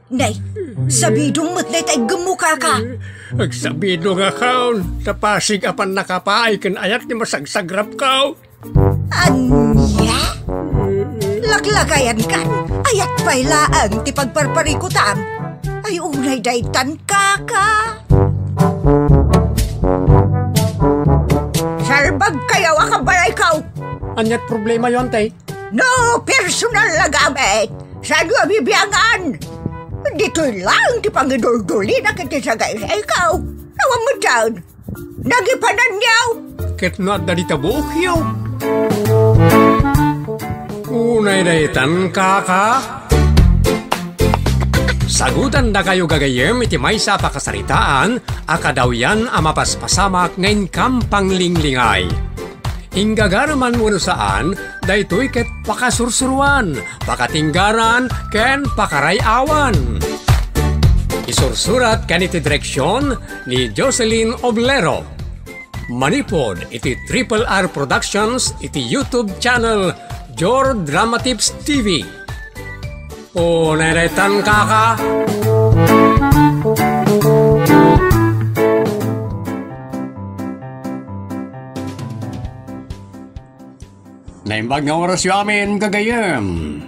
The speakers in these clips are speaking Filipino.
Nay, sabidong mo't na itay gemuka ka. Agsabido nga kaon, tapasig apan nakapaay kan ayat ni masagsagrap kaw. Anya? Laklakayan kan, ayat pa'y laang ti pagparparikutam. Ay unay daytan kaka. Sarbag kayaw akabalay kaw. Anyat problema yon, tay? No personal na gamit. Sa bibiyangan. Dito'y lang ti pangidul-duli na kiti sa guys ay ikaw. Nawang mo dyan. Nagipanan niyaw. Ket no at dalita buok yaw. Unay daytan kaka. Sagutan da kayo gagayem iti may sa pakasaritaan, akadaw yan amapaspasamak ngayon kampang linglingay. Hinggagaraman mo saan, daytoy ket pakasursuruan, pakatinggaran, ken pakarayawan. Isursurat ken iti direksyon ni Jocelyn Oblero. Manipod iti Triple R Productions iti YouTube channel Jor Drama Tips TV. O neretan kaka. Naimbag nga oras yu amin gagayem.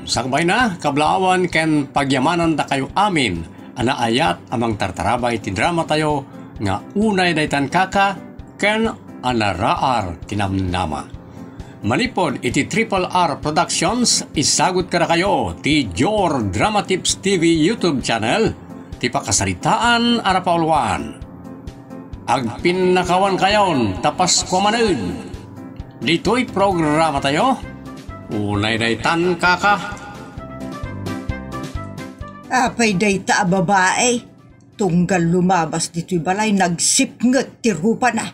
Sakbay na, kablawan ken pagyamanan da kayo amin. Ana ayat amang tartarabay ti drama tayo nga unay daytan kaka ken anaraar tinamnama. Manipod iti Triple R Productions, isagot ka na kayo ti Jor Drama Tips TV YouTube channel, ti pakasaritaan arapaulwan. Agpin nakawan kayon, tapas kumanun. Dito'y programa tayo, unay daytan kaka. Apay dayta babae. Tunggal lumabas dito'y balay, nagsipnget ti rupa na.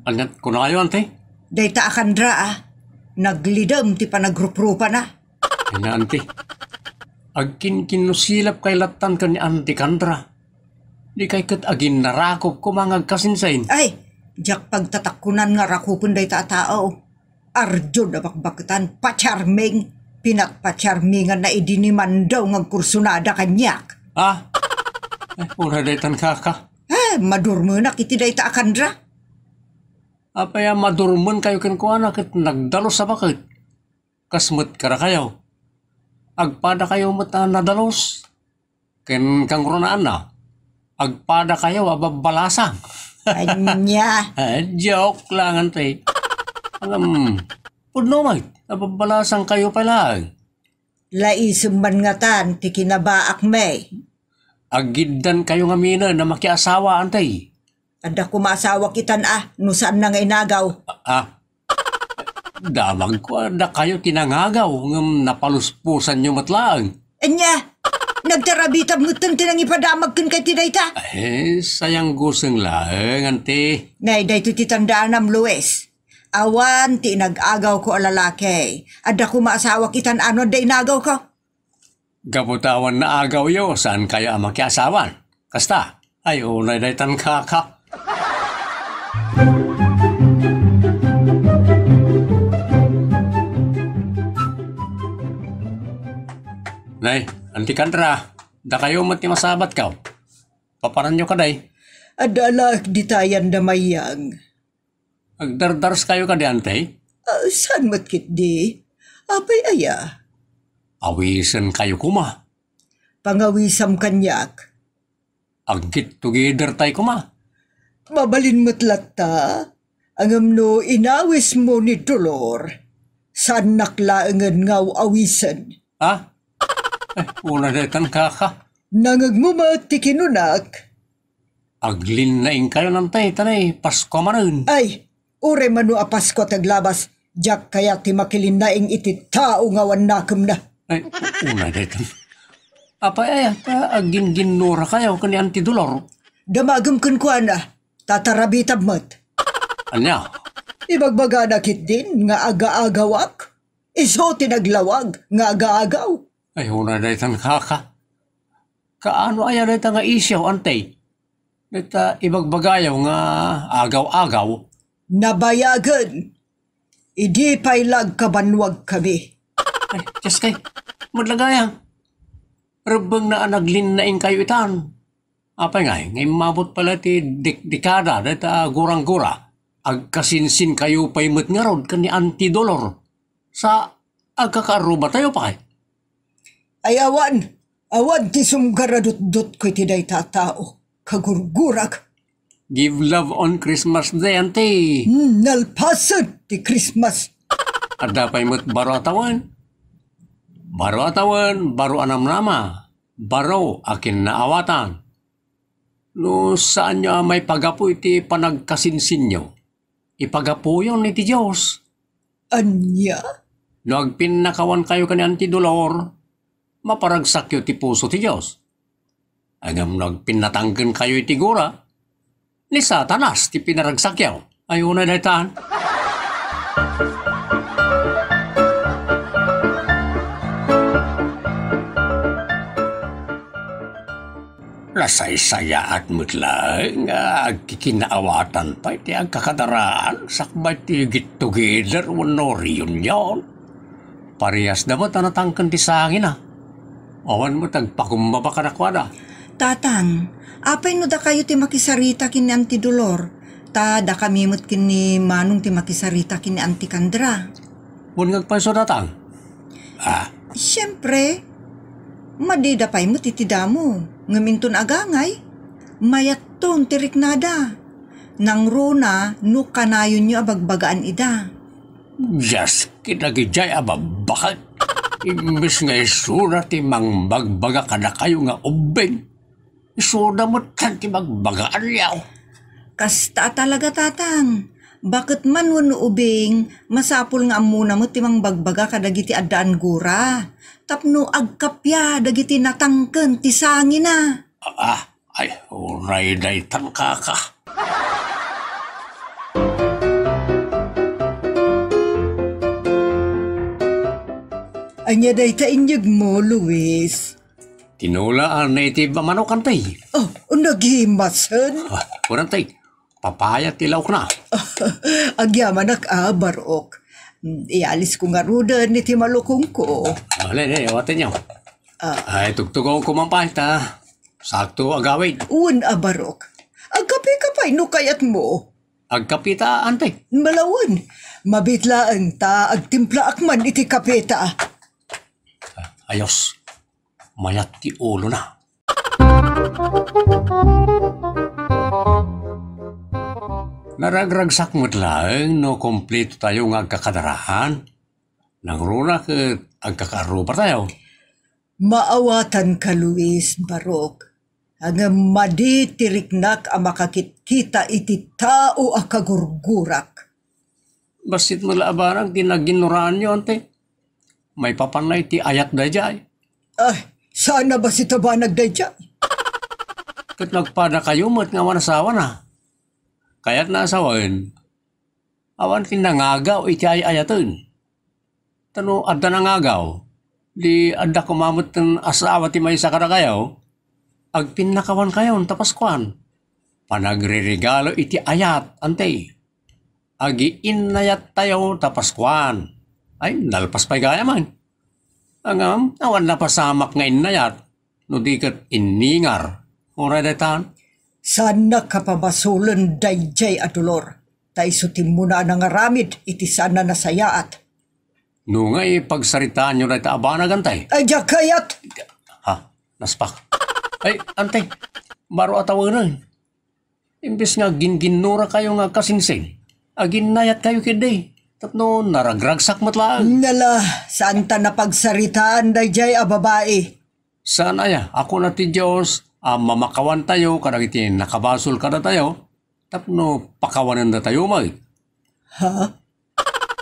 Anyat ko na kayo, ante? Dayta akandra naglidam ti panagrup-rupa na. Ay na, ante. Agkin kinusilap kay latan ka ni ante kandra. Di kay kat agin narakop ko mga kasinsain. Ay, jak pagtatakunan nga rakupon dayta tao. Arjo na bakbakutan, pacharming, pinakpacharmingan na idiniman daw ng kursunada kanyak. Ah? Ay, una daytan kaka. Madurmo na kiti dayta akandra. Apaya madurman kayo kinkuana kat nagdalos sa bakit. Kasmet kara kayo. Agpada kayo mata nadalos. Ken kang runaan na. Agpada kayo ababalasang. Anya. Joke lang, ante. Pudno may, ababalasang kayo pala. Laisem man nga tan, ti kinabaak may. Agiddan kayo nga mina na makiasawa, ante. Ada kumasawa kitan no saan na nga inagaw. Damag ko, ada kayo tinangagaw, ngam napaluspusan nyo matlaang. Anya, nagtarabitab mo tinang ipadamag kin kay tidayta. Sayang guseng lang, ante. Nay, dayto titandaan am Luis. Awan, ti nag-agaw ko alalaki. Ada kumasawa kitan day nagaw ko. Gabutawan na agaw yo, saan kayo ang makiasawan? Kasta, ay unay daytan kaka. Nay, anti kandra, da kayo mati masabat ka. Paparan nyo ka day. Adalah ditayan damayang. Agdardars kayo ka di antay? Saan matkit di? Apay aya? Awisan kayo kuma. Pangawisam kanyak. Agkit together tay kuma. Mabalin mo't latta, angam no inawis mo ni Dolor, saan naklaangan ngaw awisan. Una daytan kaka. Nangagmumat ti kinunak. Aglin na kayo ng tay, tanay, Pasko manun. Ay, ure manu a Pasko taglabas, jak kaya ti makilin na iti tao ngawan nakam na. Ay, una daytan. Apay agin ginura kayo kani anti Dolor. Damagam kun kuana. Tatarabitab mat. Anya? Ibagbaga nakit din nga aga-agawak. Iso tinaglawag nga aga-agaw. Ay, una daytan kaka. Kaano aya daytan nga isyaw, antay? Dita ibagbagayaw nga agaw-agaw. Nabayagan. Idi pa'y lagkabanwag kami. Ay, just kay, madlagayang. Rabang na naglin na kayo itan. Apay nga, ngayon mabot pala ti dekada, data gurang-gura. Agkasinsin kayo pa imot nga rod, kani Antidolor. Sa agkakaruba tayo pa kay. Ay awan ti sumgaradot-dot ko ti day tatao, kagurgurak. Give love on Christmas Day, ante. Nalpasad ti Christmas. Ada pa imot baro atawan. Baro atawan, baro anam-nama. Baro akin naawatan. No saan nyo may pagapo iti panagkasinsin nyo? Ipagapo yun ni ti Diyos. Anya? No agpinakawan kayo kani Antidolor, maparagsak yun ti puso ti Diyos. Agam nagpinatanggan kayo iti gura, ni Satanas ti pinaragsak yaw. Ayaw na daytaan. Lasay-saya at mutlang, kikinaawatan pa iti ang kakadaraan, sakbay ti get together, wano reunion. Parehas dapat natangkan ti sangin Awan mo tagpakumbaba ka na kwada. Tatang, apay no da kayo ti makisarita kini Antidolor, ta da kami mo't kini Manong ti makisarita kini Antikandra. Munggag pa so datang? Siyempre, madida pa'y mo titidamo. Ngaminton agangay, mayat ton tiriknada. Nang runa, no kanayon nyo abagbagaan ida. Yes, kinagijay ababakal. Imbis nga isura ti mangbagbaga ka na kayo nga ubing. Isura mo tan ti magbagaan yaw. Kasta talaga tatang. Bakit man wano ubing, masapul nga amuna mo ti mangbagbaga kadagiti addaan gura. Tapno agkapya dagiti natangken ti sangin na. Ay, uray day tangka ka. Anya day ta inyag mo, Luis. Tinulaan na iti manok antay. Oh, naghimasan. Kurantay, papaya tilaw ko na. Agyaman barok. Ialis ko nga rudan ni timalukong ko. Alay, awatin niyo. Ay, tugtugaw ko mampay ta. Sakto agawin. Barok. Agkapi-kapay no kayat mo. Agkapita, antay. Malawan. Mabitlaan ta, agtimpla akman iti kapita. Ayos. Mayat ti ulo na. Naragragsak mo't lang no kompleto tayo ng agkakadarahan. Nang runa ka agkakarupa tayo. Maawatan ka, Luis, Barok. Ang maditiriknak ang makakita iti tao a kagurgurak. Basit mo laabarang tinaginuraan nyo, ante. May papanay ti ayat dayjay. Ay, sana ba si taba nagdayjay? Kat nagpada kayo mo't nga manasawa na. Kaya't nasawain, awan kinangagaw iti ayatan. Tano, adda nangagaw, di adda kumamot ng asawa ti may sakara kayo, agpinakawan kayo tapaskuan. Panagre-regalo iti ayat, ante. Agiin nayat tayo tapaskuan. Ay, nalpas pa'y gaya man. Angam, awan napasamak nga inayat, no di kat iningar. Ura daytan. Sana kapabasulan dayjay adulor. Tay sutim mo na nangaramid iti sana nasayaat. No ngay pagsaritaan nyo na ita abana gantay. Ay, kayat! Naspak. Ay, antay, baro atawanan. Imbes nga ginginura kayo nga kasingsing. Aginayat kayo kiday. Tapno naragragsak matlaan. Nala, saan ta napagsaritaan dayjay a babae? Saan aya? Ako na ti Diyos. Mamakawan tayo, kadang iti nakabasol ka na tayo, tapno pakawanan na tayo mag.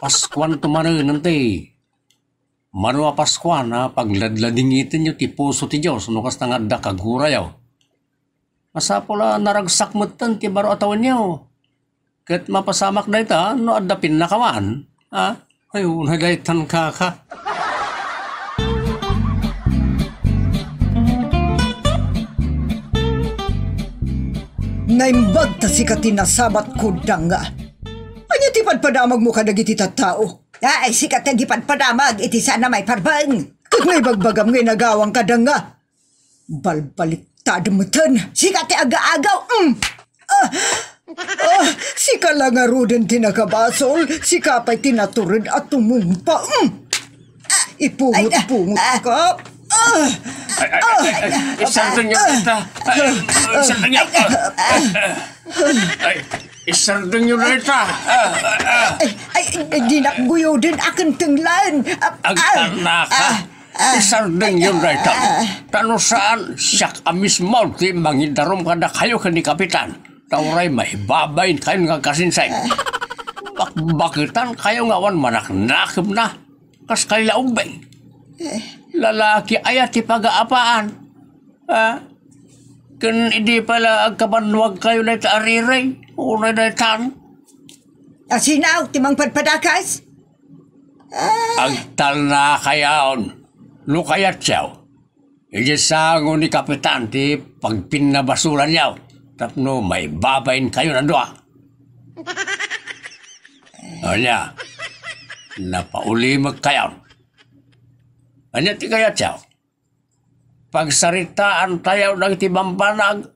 Paskwan tumanan nante. Mano paskwan pagladladingitin nyo ti puso ti Diyos, nukas na nga da kagurayaw. Masapula naragsak mutan ti baro atawan nyo. Kat mapasamak na ita, no adapin nakawan. Ayun, nagaytan ka. Naimbag ta si katinasabat ko nga. Anya ti padpadamag mo kadagiti tattao? Ay, si katagi padpadamag iti sana may parbang. Kag may bagbagam ngay nagawang kadanga. Balbaliktad mo tan. Sika ti aga-agaw. Sika lang nga rodin tinagabasol. Sika pa'y tinaturid at tumumpa. Ipungot-pungot ka. Isardeng nyo rita. Isardeng nyo. Isardeng nyo rita. Di nakguyo din akin tinglan. Ang tanaka. Isardeng nyo rita. Tano saan siyak amis mo ti mangindarom kada kayo ni kapitan. Tauray mahibabain kayo nga kasinsay. Bakitan kayo nga wan manak-nakib na. Kas kayo laumbay. Lalaki ayat ti pag-aapaan. Kan hindi pala agkabanwag kayo na ariray. Unay na tan. Asinaw, timang padpadakas? Agtal na kayaon. Lukayat siyaw. Ijisango ni kapitan ti pagpinabasuran yaw. Tapno may babain kayo na doa. Anya, napaulimag kayaon. Anya ti kaya siyaw. Pagsaritaan tayo ng tibambanag.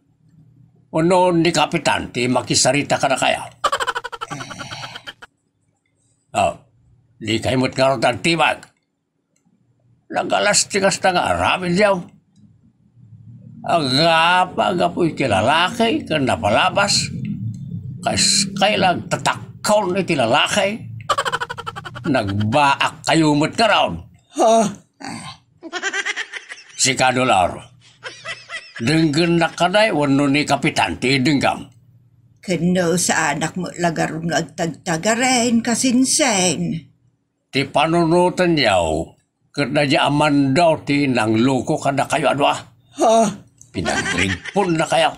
Uno ni kapitan ti makisarita ka na kaya. Di kayo mo't nga rin tibag. Nagalas-tigas na nga aramin yaw. Agapoy tilalakay ka napalabas. Kailang tatakaw na tilalakay. Nagbaak kayo mo't nga rin. Si Kadolaro. Denggan na kanay wano ni kapitan ti denggam. Kano sa anak mo lagarong nagtagtagarin kasinsen. Ti panunutan yaw, kada di aman daw ti nang loko kada kayo adwa. Pinagligpon na kayo.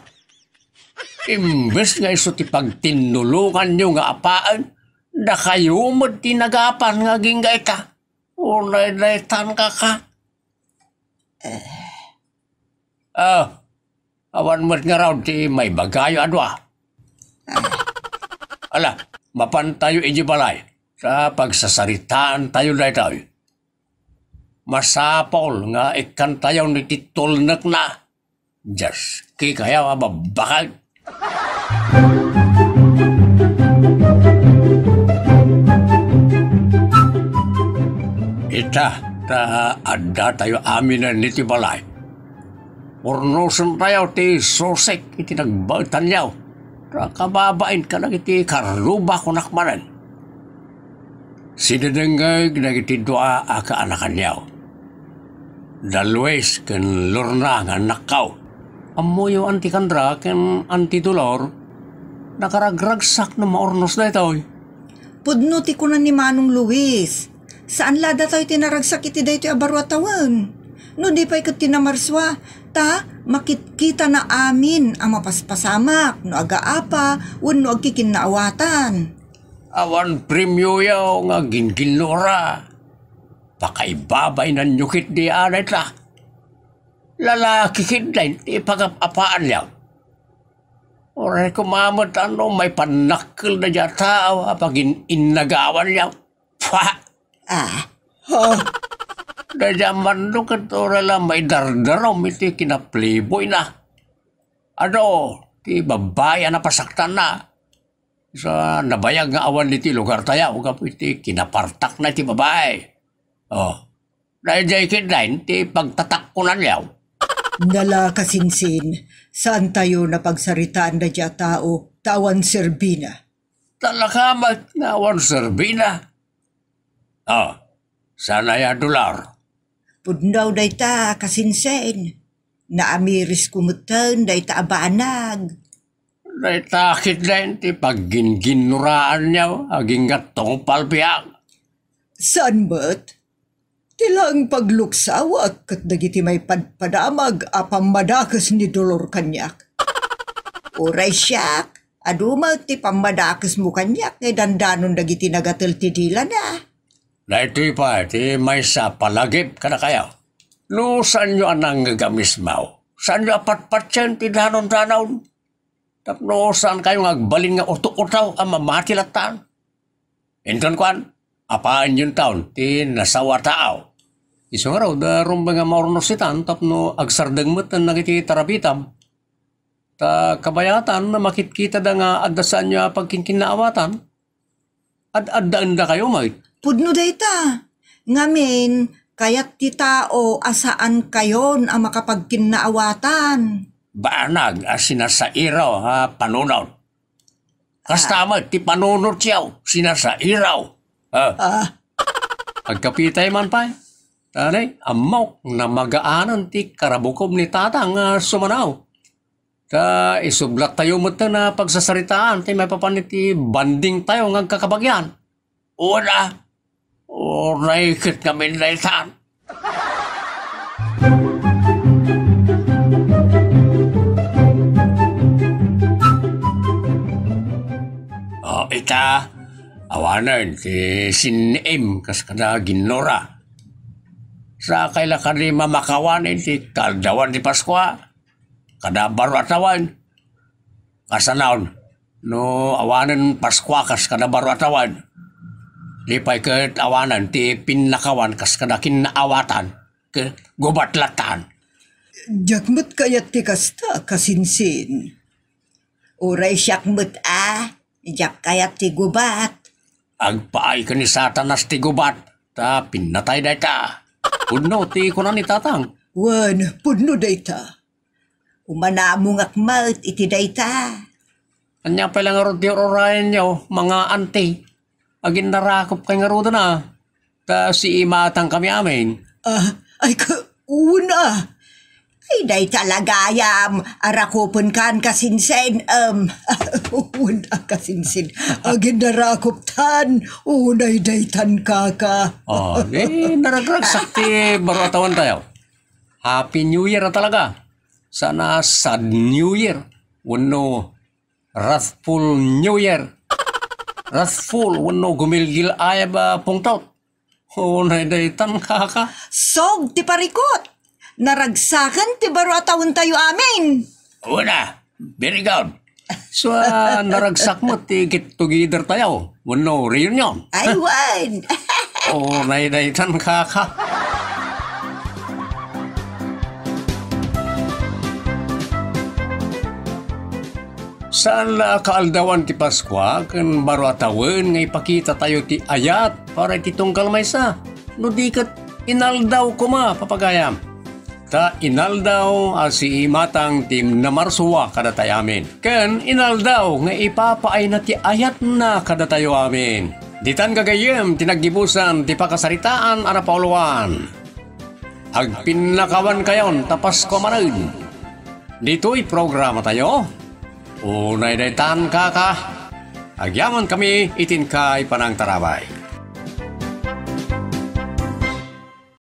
Imbes nga iso ti pagtinulungan nyo nga apaan, na kayo mo ti nagapan nga ginggay ka. Unay-naytan ka ka. Awan mo't nga raw ti may bagayo adwa. Ala, mapan tayo iji balay. Sa pagsasaritaan tayo na ito. Masapol nga ikan tayo ni titulnak na. Just kaya mababakal. Ita, ada tayo amin na niti balay. Urnosan tayo ti sosek iti nagbautan yaw. Kababain ka lang iti karuba kunakmanan. Sinadangag nagiti doa aka anakan yaw. Dalwes ken lorna nga nakaw. Amoyo anti kandra ken anti dolor. Nakaragragsak na maornos na ito. Pudno ti kunan ni Manong Luis. Saan lada tayo tinaragsak iti dahi ito abarwatawan? No di pa ikot tinamarswa, ta makitkita na amin ang mapaspasamak, no aga-apa, no agkikinaawatan. Awan premyo yaw nga ginginlora. Pakaibabay na nyukit di anay ta. Lalaki kinlain ti pagapapaan yaw. Oray kumamot ano may panakil na dya tao apagin inagawan yaw. Pa! Dajaman no kantora lang may dardarom iti kinaplayboy na. Ano, ti babaya na pasaktan na. Sa nabayag nga awan iti lugar tayo, kapo iti kinapartak na iti babae. Dahil dyan kinlain, ti pagtatakkunan yaw. Nala kasinsin, saan tayo napagsaritaan na dya tao, tawan serbina? Talakamat na awan serbina. Sana ya dolar. Pudnaw day ta kasinsen, naamiris kumutan day ta abanag. Day takit din ti pagginginuraan niya, aging gatong palpiak. Saan ba't? Tilang pagluksaw kat dagiti may padamag apang madakas ni dolor kanyak. Uray siyak, aduma ti pamadakas mo kanyak, ngay dandanon dagiti nagatil ti dila na. Daito'y pa, ti may sa palagip ka na kayo. No, saan nyo anang gagamismaw? Saan nyo apat-patyan ti danon-danaw? Tapno, saan kayo agbaling nga uto-utaw ang mamatilatan? Inton kwan, apaan yung taon, ti nasawa tao. Iso nga raw, darong mga maornositan, tapno agsardeng mo't na nakikitarabitam. Ta kabayatan na makitkita da nga adasaan niya pagkinkinaawatan. Ad-addaan da kayo, mate. Pudno dayta. Ngamin, kayat ti tao asaan kayon ang makapagkinaawatan. Baanag sinasairaw ha panunaw. Kastama ti panunot siyaw sinasairaw. Pagkapitay man pa. Tanay, amaw na magaanan ti karabukob ni tatang sumanaw. Ta isublat tayo mo na pagsasaritaan ti may papanit ti banding tayo ng kakabagyan. Una, naikit kami naitan. Ita, awanan ti sinim kas kada ginora. Sa kaila kani mamakawanin ti kaldawan ti Paskwa. Kada baruatawan. Kasanaon, no awanan Paskwa kas kada baruatawan. Lipay ket awanan ti pinakawan kas kada kinaawatan ke gubatlatan. Jakmet kayat ti kasta kasinsin. Uray siyakmet jak kayat ti gubat. Agpaay ka ni Satanas ti gubat. Ta pinatay day ta. Pudno ti kunan ni tatang. Wan, pudno dayta. Umanamong akmat iti dayta. Kanya pala nga ro ti orayan niyo, mga anti. Agin narakop kay nga ro na. Ta si imatang kami amin. Ay una. Ay day talagayam. Arakopon kan kasinsin. Una kasinsin. Agin narakop tan. Unay daytan kaka. Naragragsak ti baruatawan tayo. Happy New Year na talaga. Sana sad New Year. Wano wrathful New Year. Wrathful, wano gumilgil ayab pungtaut. Unay daytan kaka. Sog ti parikot. Naragsakan ti baruatawan tayo amin. Una, very good. So, naragsak mo ti get together tayo. Wano reunion. Ay, wan. Naidaitan kaka. Saan kaaldawan ti Paskwa kan baruatawan nga ipakita tayo ti ayat para ti tungkal maysa. No di kat inaldaw ko papagayam. Ta inaldaw si imatang tim na marsuwa kada tayo amin. Ken inaldaw nga ipapaay na ti ayat na kada tayo amin. Ditan gagayem tinaggibusan ti pakasaritaan ara pauluan. Agpinakawan kayon tapas ko manan. Dito'y programa tayo. Unay daytan kaka. Agyaman kami itin kay panang tarabay.